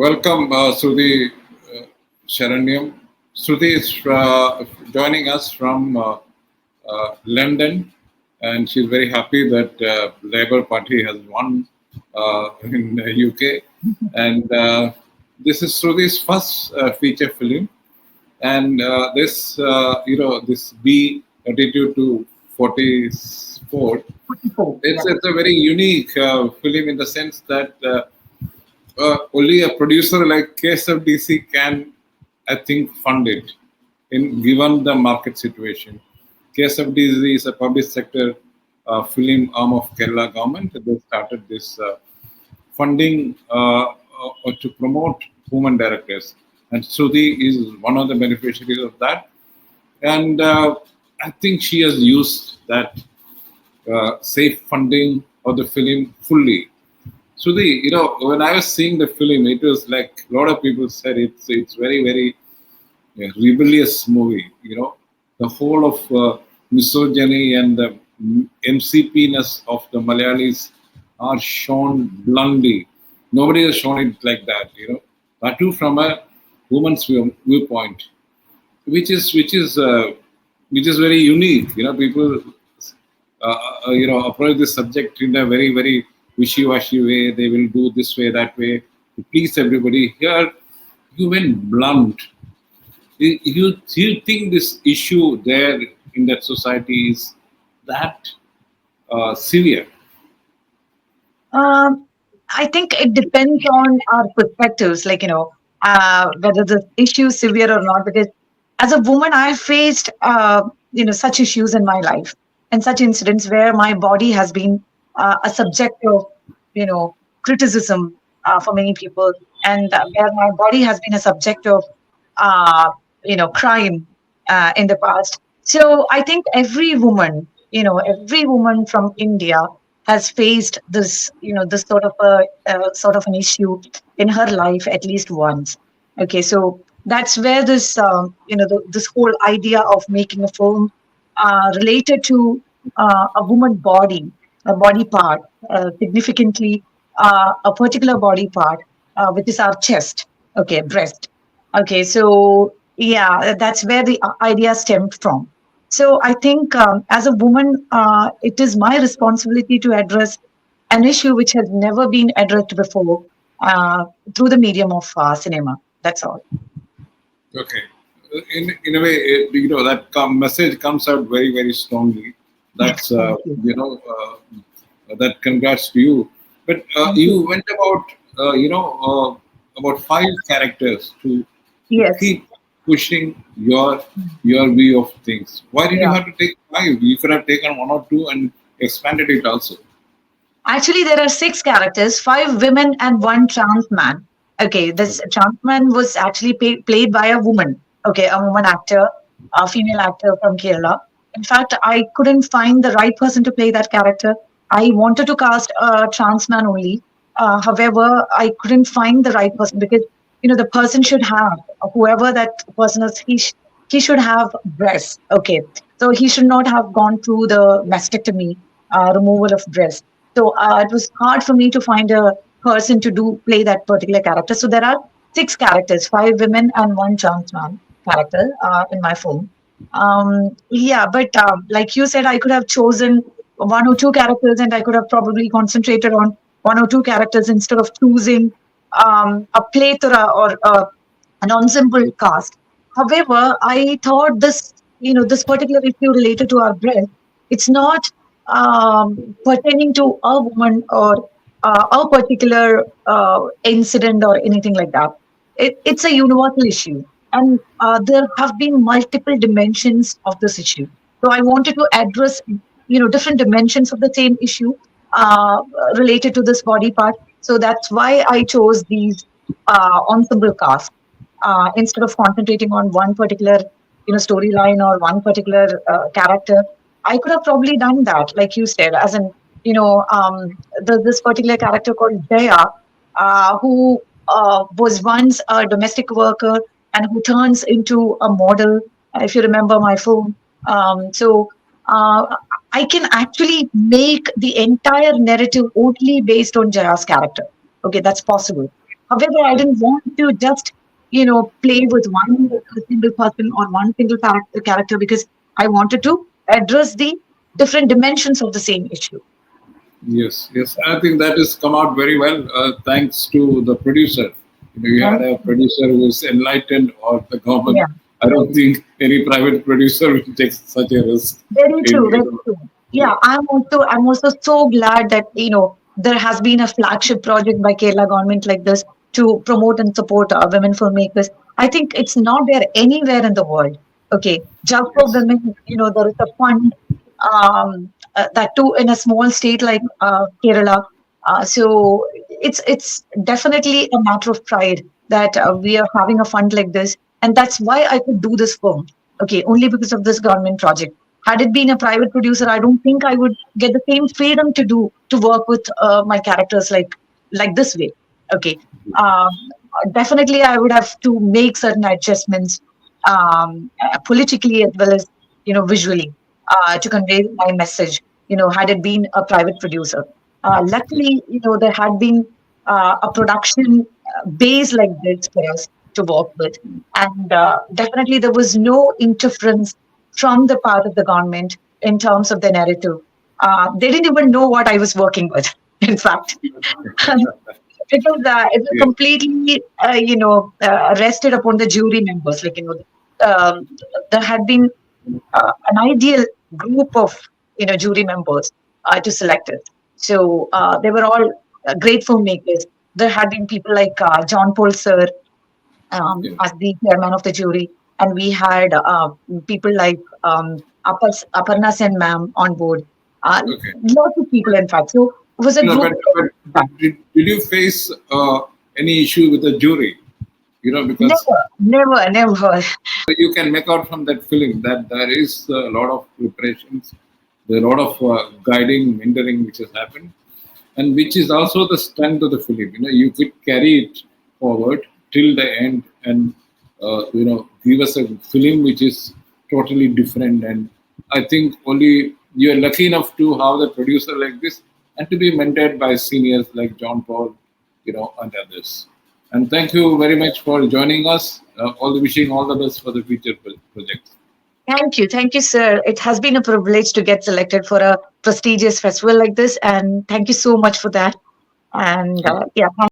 welcome Shruthi Sharanyam. Shruthi is joining us from London, and she's very happy that Labour Party has won in the UK. And this is Shruthi's first feature film, and this B32 to 44. It's a very unique film in the sense that only a producer like KSFDC can, I think, fund it in given the market situation. KSFDC is a public sector film arm of Kerala government. They started this funding to promote women directors, and Shruthi is one of the beneficiaries of that. And I think she has used that safe funding of the film fully. Shruthi, when I was seeing the film, it was like a lot of people said it's very, very rebellious movie. The whole of misogyny and the MCP-ness of the Malayalees are shown bluntly. Nobody has shown it like that. That too from a woman's viewpoint, which is very unique. People approach this subject in a very, very wishy-washy way. They will do this way, that way to please everybody. Here, you went blunt. You think this issue there in that society is that severe? I think it depends on our perspectives, whether the issue is severe or not. Because as a woman, I faced, such issues in my life and such incidents where my body has been a subject of, criticism for many people, and where my body has been a subject of, crime in the past. So I think every woman from India has faced this, this sort of an issue in her life at least once. Okay, so that's where this, this whole idea of making a film related to a woman body, a body part, significantly a particular body part, which is our chest, okay, breast. Okay, so yeah, that's where the idea stemmed from. So I think as a woman, it is my responsibility to address an issue which has never been addressed before through the medium of cinema. That's all. Okay. In a way, that message comes out very, very strongly. That's, that congrats to you. But you went about 5 characters to keep pushing your view of things. Why did you have to take 5? You could have taken 1 or 2 and expanded it also. Actually, there are 6 characters, 5 women and 1 trans man. Okay, this trans man was actually played by a woman. Okay, a woman actor, a female actor from Kerala. In fact, I couldn't find the right person to play that character. I wanted to cast a trans man only. However, I couldn't find the right person because, the person should have, whoever that person is, he should have breasts. Okay, so he should not have gone through the mastectomy, removal of breast. So it was hard for me to find a person to play that particular character. So there are 6 characters, 5 women and 1 trans man character in my film. But like you said, I could have chosen 1 or 2 characters, and I could have probably concentrated on 1 or 2 characters instead of choosing a plethora or an ensemble cast. However, I thought this particular issue related to our breast, it's not pertaining to a woman or a particular incident or anything like that. It's a universal issue, and there have been multiple dimensions of this issue. So I wanted to address, different dimensions of the same issue related to this body part. So that's why I chose these ensemble cast instead of concentrating on one particular, storyline or one particular character. I could have probably done that, like you said, as in, this particular character called Jaya, who was once a domestic worker and who turns into a model, if you remember my film. I can actually make the entire narrative only based on Jaya's character. Okay, that's possible. However, I didn't want to just, play with one single person or one single character because I wanted to address the different dimensions of the same issue. Yes, yes. I think that has come out very well, thanks to the producer. You had And a producer who was enlightened, or the government. yeah, I don't think any private producer will take such a risk. very In true, very true. yeah, Yeah, I'm also so glad that there has been a flagship project by Kerala government like this to promote and support women filmmakers. I think it's not there anywhere in the world. Okay, just for yes, women, there is a fund, that too in a small state like Kerala. So it's definitely a matter of pride that we are having a fund like this, and that's why I could do this film. Okay, only because of this government project. Had it been a private producer, I don't think I would get the same freedom to work with my characters like this way. Okay, um, definitely I would have to make certain adjustments, politically as well as visually, to convey my message. Had it been a private producer, luckily there had been a production base like this for us to work with, and definitely there was no interference from the part of the government in terms of the narrative. They didn't even know what I was working with, in fact, because it was yes, completely, rested upon the jury members. Like, there had been an ideal group of, jury members to select it. So they were all great filmmakers. There had been people like John Paul Sir, yes. as the chairman of the jury, and we had people like Aparna Sen ma'am on board. Okay. Lots of people, in fact. So it was a No, group. but did you face any issue with the jury? Because Never, never, never. you can make out from that film that there is a lot of preparations, there are a lot of guiding, mentoring which has happened, and which is also the strength of the film. You could carry it forward till the end, and give us a film which is totally different. And I think only you are lucky enough to have the producer like this, and to be mentored by seniors like John Paul, and others. And thank you very much for joining us. Wishing all the best for the future projects. Thank you, sir. It has been a privilege to get selected for a prestigious festival like this, and thank you so much for that. And Thank yeah, thank